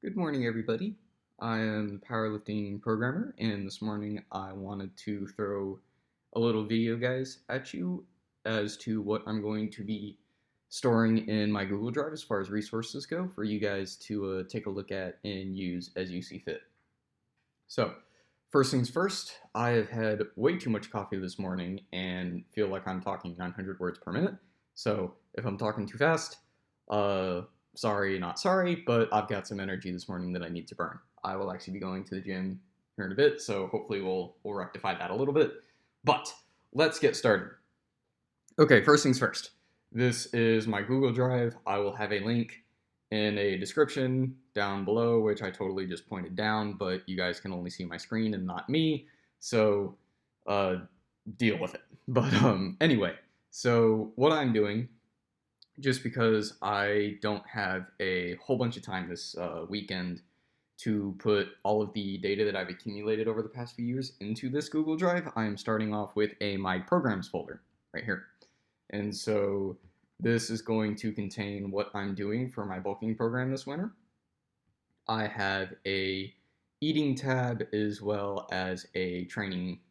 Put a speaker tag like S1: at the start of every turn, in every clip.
S1: Good morning, everybody. I am a powerlifting programmer, and this morning I wanted to throw a little video, guys, at you as to what I'm going to be storing in my Google Drive as far as resources go for you guys to take a look at and use as you see fit. So, first things first, I have had way too much coffee this morning and feel like I'm talking 900 words per minute. So, if I'm talking too fast, uh, sorry, not sorry, but I've got some energy this morning that I need to burn. I will actually be going to the gym here in a bit, so hopefully we'll rectify that a little bit. But let's get started. Okay, first things first. This is my Google Drive. I will have a link in a description down below, which I totally just pointed down, but you guys can only see my screen and not me, so uh, deal with it. But anyway, so what I'm doing, just because I don't have a whole bunch of time this weekend to put all of the data that I've accumulated over the past few years into this Google Drive, I am starting off with a My Programs folder right here. And so this is going to contain what I'm doing for my bulking program this winter. I have a eating tab as well as a training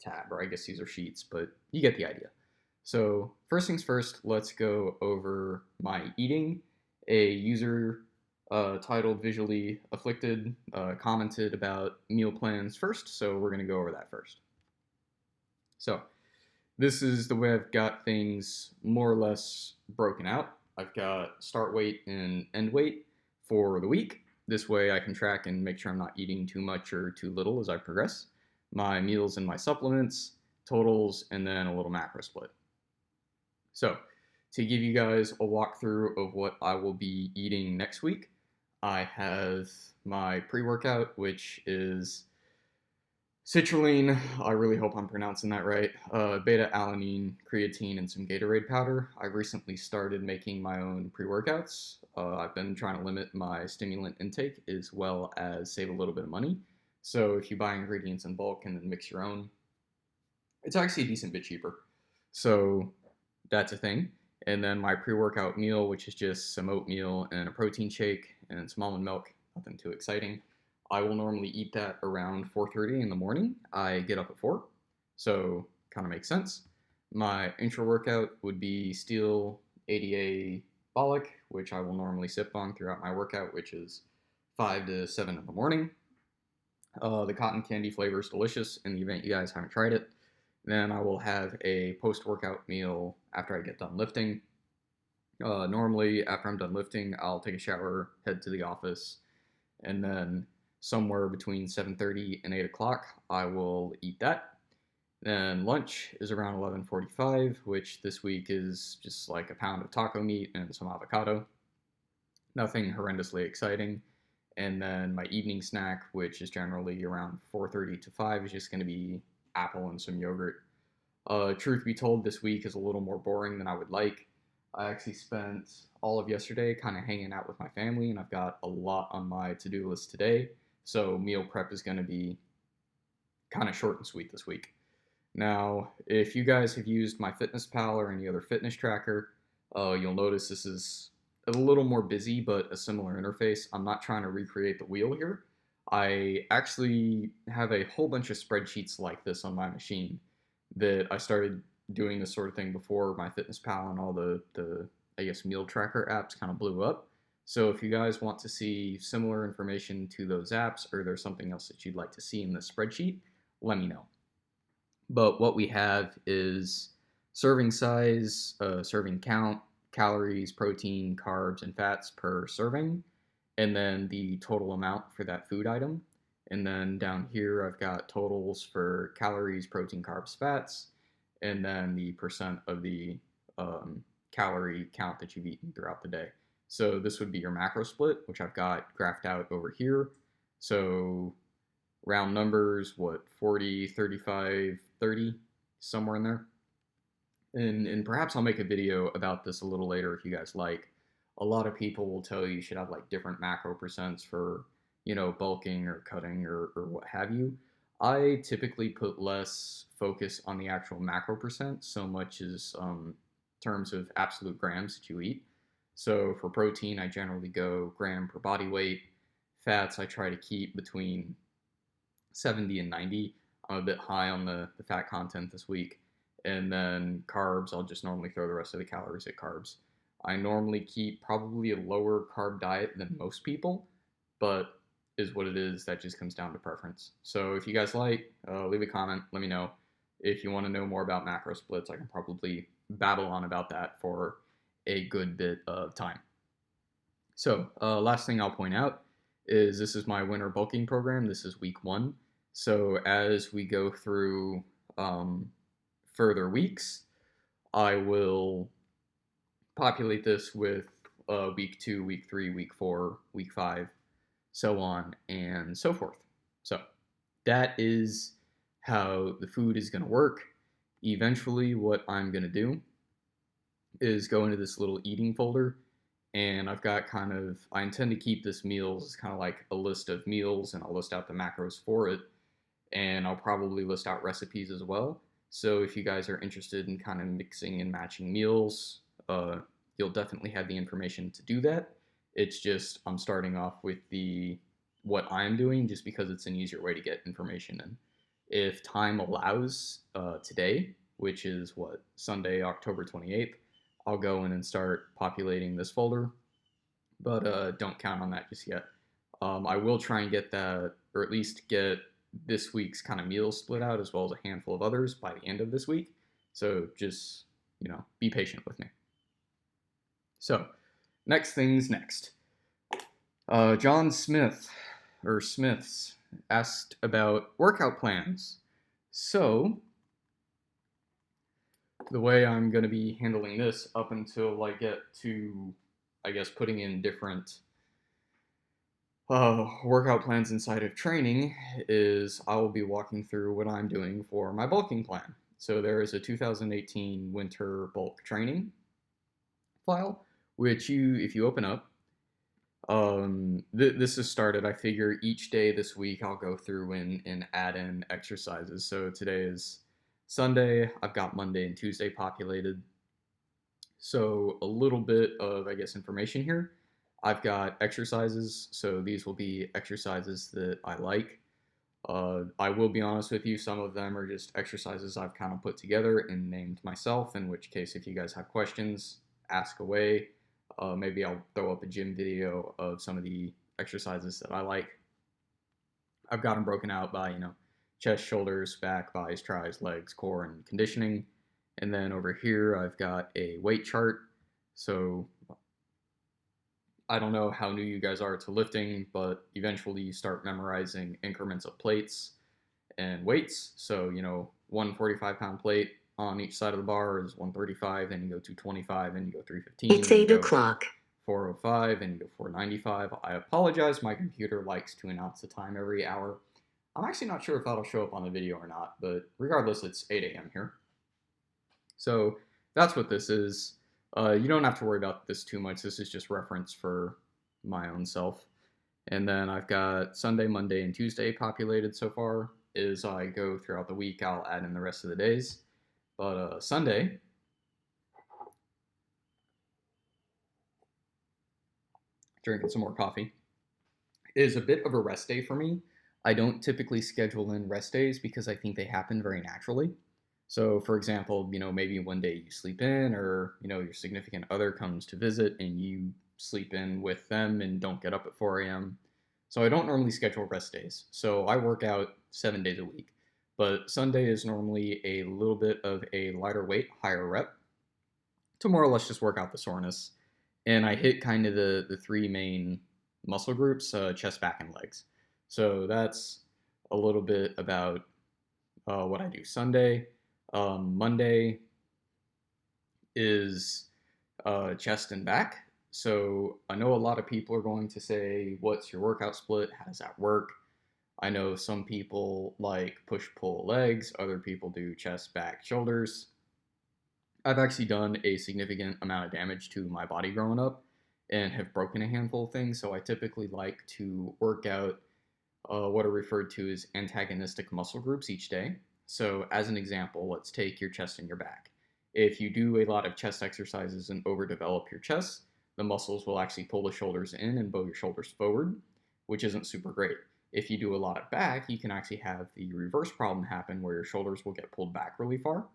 S1: tab, or I guess these are sheets, but you get the idea. So first things first, let's go over my eating. A user titled Visually Afflicted commented about meal plans first, so we're going to go over that first. So this is the way I've got things more or less broken out. I've got start weight and end weight for the week. This way I can track and make sure I'm not eating too much or too little as I progress. My meals and my supplements, totals, and then a little macro split. So to give you guys a walkthrough of what I will be eating next week, I have my pre-workout, which is citrulline, I really hope I'm pronouncing that right, beta-alanine, creatine, and some Gatorade powder. I recently started making my own pre-workouts. I've been trying to limit my stimulant intake as well as save a little bit of money. So if you buy ingredients in bulk and then mix your own, it's actually a decent bit cheaper. So that's a thing. And then my pre-workout meal, which is just some oatmeal and a protein shake and some almond milk, nothing too exciting. I will normally eat that around 4:30 in the morning. I get up at 4, so kind of makes sense. My intra workout would be steel ADA Bollock, which I will normally sip on throughout my workout, which is 5 to 7 in the morning. The cotton candy flavor is delicious in the event you guys haven't tried it. Then I will have a post-workout meal after I get done lifting. Normally, after I'm done lifting, I'll take a shower, head to the office, and then somewhere between 7:30 and 8 o'clock, I will eat that. Then lunch is around 11:45, which this week is just like a pound of taco meat and some avocado. Nothing horrendously exciting. And then my evening snack, which is generally around 4:30 to 5, is just going to be apple and some yogurt. Truth be told, this week is a little more boring than I would like. I actually spent all of yesterday kind of hanging out with my family, and I've got a lot on my to-do list today. So meal prep is going to be kind of short and sweet this week. Now, if you guys have used MyFitnessPal or any other fitness tracker, you'll notice this is a little more busy, but a similar interface. I'm not trying to recreate the wheel here. I actually have a whole bunch of spreadsheets like this on my machine that I started doing this sort of thing before MyFitnessPal and all the I guess meal tracker apps kind of blew up. So if you guys want to see similar information to those apps, or there's something else that you'd like to see in this spreadsheet, let me know. But what we have is serving size, serving count, calories, protein, carbs, and fats per serving, and then the total amount for that food item. And then down here, I've got totals for calories, protein, carbs, fats, and then the percent of the calorie count that you've eaten throughout the day. So this would be your macro split, which I've got graphed out over here. So round numbers, what, 40, 35, 30, somewhere in there. And perhaps I'll make a video about this a little later if you guys like. A lot of people will tell you should have like different macro percents for, bulking or cutting or what have you. I typically put less focus on the actual macro percent so much as terms of absolute grams that you eat. So for protein, I generally go gram per body weight. Fats I try to keep between 70 and 90. I'm a bit high on the fat content this week. And then carbs, I'll just normally throw the rest of the calories at carbs. I normally keep probably a lower carb diet than most people, but is what it is. That just comes down to preference. So if you guys like, leave a comment, let me know. If you want to know more about macro splits, I can probably babble on about that for a good bit of time. So last thing I'll point out is this is my winter bulking program. This is week 1. So as we go through further weeks, I will populate this with week 2, week 3, week 4, week 5, so on and so forth. So that is how the food is going to work. Eventually, what I'm going to do is go into this little eating folder, and I've got I intend to keep this meals as kind of like a list of meals, and I'll list out the macros for it, and I'll probably list out recipes as well. So if you guys are interested in kind of mixing and matching meals, you'll definitely have the information to do that. It's just I'm starting off with what I'm doing just because it's an easier way to get information in. If time allows, today, which is Sunday, October 28th, I'll go in and start populating this folder, but don't count on that just yet. I will try and get that, or at least get this week's kind of meals split out as well as a handful of others by the end of this week. So just, be patient with me. So next things next. John Smith, or Smiths, asked about workout plans. So the way I'm going to be handling this up until I get to, I guess, putting in different workout plans inside of training is I will be walking through what I'm doing for my bulking plan. So there is a 2018 winter bulk training file, which if you open up, this is started. I figure each day this week I'll go through and add in exercises. So today is Sunday. I've got Monday and Tuesday populated. So a little bit of, I guess, information here. I've got exercises, so these will be exercises that I like. I will be honest with you, some of them are just exercises I've kind of put together and named myself, in which case if you guys have questions, ask away. Maybe I'll throw up a gym video of some of the exercises that I like. I've got them broken out by, chest, shoulders, back, thighs, tris, legs, core, and conditioning. And then over here, I've got a weight chart. So I don't know how new you guys are to lifting, but eventually you start memorizing increments of plates and weights. So, 145-pound plate on each side of the bar is 135, then you go 225, then you go 315.
S2: It's 8 o'clock.
S1: 405, and you go 495. I apologize, my computer likes to announce the time every hour. I'm actually not sure if that'll show up on the video or not, but regardless, it's 8 a.m. here. So that's what this is. You don't have to worry about this too much. This is just reference for my own self. And then I've got Sunday, Monday, and Tuesday populated so far. As I go throughout the week, I'll add in the rest of the days. But Sunday, drinking some more coffee, is a bit of a rest day for me. I don't typically schedule in rest days because I think they happen very naturally. So, for example, maybe one day you sleep in, or, your significant other comes to visit and you sleep in with them and don't get up at 4 a.m. So I don't normally schedule rest days. So I work out 7 days a week. But Sunday is normally a little bit of a lighter weight, higher rep to more or less just work out the soreness. And I hit kind of the 3 main muscle groups, chest, back, and legs. So that's a little bit about what I do Sunday. Monday is chest and back. So I know a lot of people are going to say, what's your workout split? How does that work? I know some people like push-pull legs. Other people do chest, back, shoulders. I've actually done a significant amount of damage to my body growing up and have broken a handful of things. So I typically like to work out what are referred to as antagonistic muscle groups each day. So as an example, let's take your chest and your back. If you do a lot of chest exercises and overdevelop your chest, the muscles will actually pull the shoulders in and bow your shoulders forward. which isn't super great. If you do a lot of back, you can actually have the reverse problem happen where your shoulders will get pulled back really far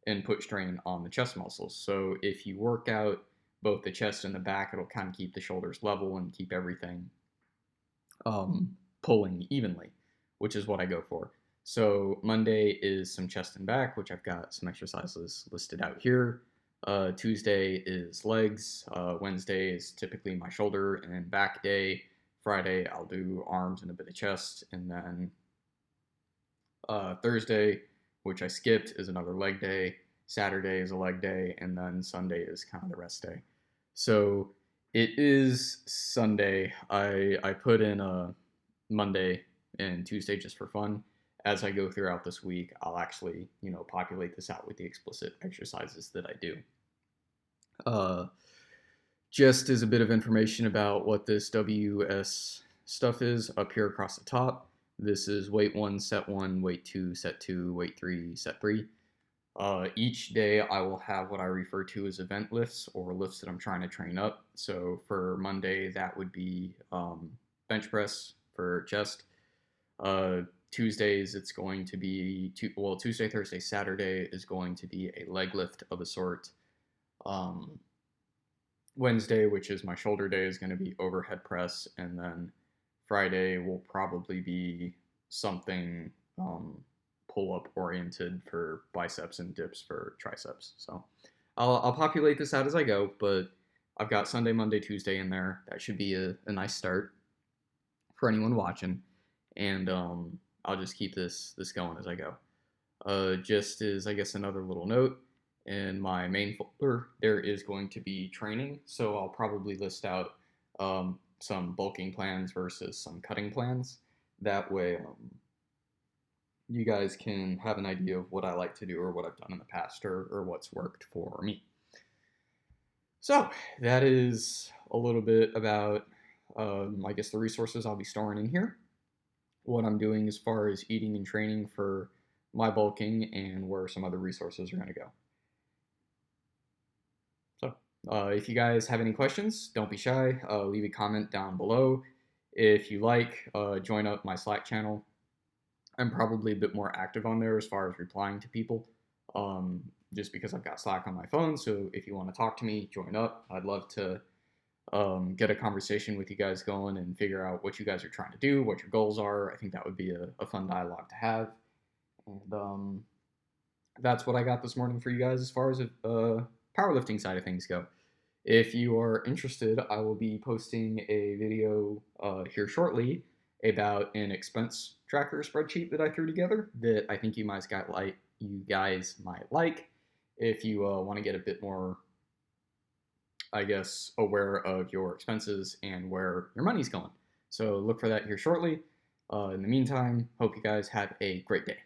S1: and put strain on the chest muscles. So if you work out both the chest and the back, it'll kind of keep the shoulders level and keep everything pulling evenly, which is what I go for. So Monday is some chest and back, which I've got some exercises listed out here. Tuesday is legs. Wednesday is typically my shoulder and back day. Friday I'll do arms and a bit of chest, and then Thursday, which I skipped, is another leg day. Saturday is a leg day, and then Sunday is kind of the rest day. So it is Sunday. I put in a Monday and Tuesday just for fun. As I go throughout this week, I'll actually, populate this out with the explicit exercises that I do. Just as a bit of information about what this WS stuff is, up here across the top, this is weight 1, set 1, weight 2, set 2, weight 3, set 3. Each day I will have what I refer to as event lifts, or lifts that I'm trying to train up. So for Monday, that would be bench press for chest. Tuesdays, it's going to be, Tuesday, Thursday, Saturday is going to be a leg lift of a sort. Wednesday, which is my shoulder day, is going to be overhead press, and then Friday will probably be something pull-up oriented for biceps and dips for triceps. So I'll populate this out as I go, but I've got Sunday, Monday, Tuesday in there. That should be a nice start for anyone watching, and I'll just keep this going as I go. Just as, I guess, another little note, in my main folder, there is going to be training, so I'll probably list out some bulking plans versus some cutting plans. That way, you guys can have an idea of what I like to do or what I've done in the past or what's worked for me. So that is a little bit about, I guess, the resources I'll be storing in here, what I'm doing as far as eating and training for my bulking, and where some other resources are going to go. So if you guys have any questions, don't be shy. Leave a comment down below. If you like, join up my Slack channel. I'm probably a bit more active on there as far as replying to people, just because I've got Slack on my phone. So if you want to talk to me, join up. I'd love to get a conversation with you guys going and figure out what you guys are trying to do, what your goals are. I think that would be a fun dialogue to have. And that's what I got this morning for you guys as far as powerlifting side of things go. If you are interested, I will be posting a video here shortly about an expense tracker spreadsheet that I threw together that I think you guys might like if you want to get a bit more, I guess, aware of your expenses and where your money's going. So look for that here shortly. In the meantime, hope you guys have a great day.